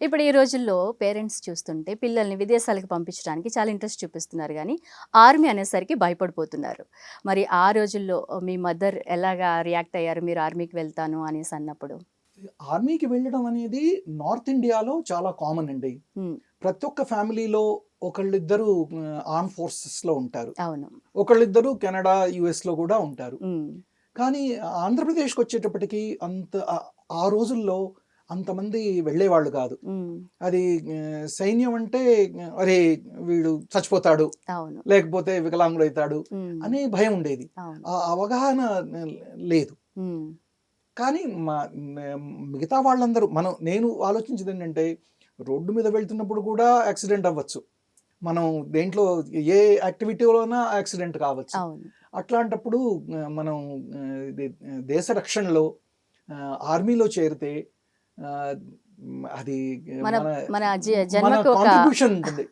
ఇప్పుడు ఈ రోజుల్లో పేరెంట్స్ చూస్తుంటే పిల్లల్ని విదేశాలకు పంపించడానికి చాలా ఇంట్రెస్ట్ చూపిస్తున్నారు గానీ, ఆర్మీ అనేసరికి భయపడిపోతున్నారు. మరి ఆ రోజుల్లో మీ మదర్ ఎలాగా రియాక్ట్ అయ్యారు మీరు ఆర్మీకి వెళ్తాను అనేసన్నప్పుడు? ఆర్మీకి వెళ్ళడం అనేది నార్త్ ఇండియాలో చాలా కామన్ అండి. హ్మ్. ప్రతి ఒక్క ఫ్యామిలీలో ఒకళ్ళిద్దరు ఆర్మ్ ఫోర్సెస్‌లో ఉంటారు. అవును. ఒకళ్ళిద్దరు కెనడా, యూఎస్‌లో కూడా ఉంటారు. హ్మ్. కానీ ఆంధ్రప్రదేశ్‌కొచ్చేటప్పటికి ఆ రోజుల్లో అంతమంది వెళ్ళేవాళ్ళు కాదు. హ్మ్. అది సైన్యం అంటే అరే! వీడు చచ్చిపోతాడు, అవును. లేకపోతే వికలాంగుడైతాడు హ్మ్. అనే భయం ఉండేది. అవును. ఆ అవగాహన లేదు. హ్మ్. కానీ మిగతా వాళ్ళందరూ నేను ఆలోచించేదేంటంటే, రోడ్డు మీద వెళ్తున్నప్పుడు కూడా యాక్సిడెంట్ అవ్వచ్చు. మనం దేంట్లో ఏ యాక్టివిటీలోనా యాక్సిడెంట్ కావచ్చు. అవును. అట్లాంటప్పుడు మనం దేశ రక్షణలో ఆర్మీలో చేరితే ఆహ్, అది మన మన మన మన జన్మకి ఒక కాంట్రిబ్యూషన్ ఉంటుంది.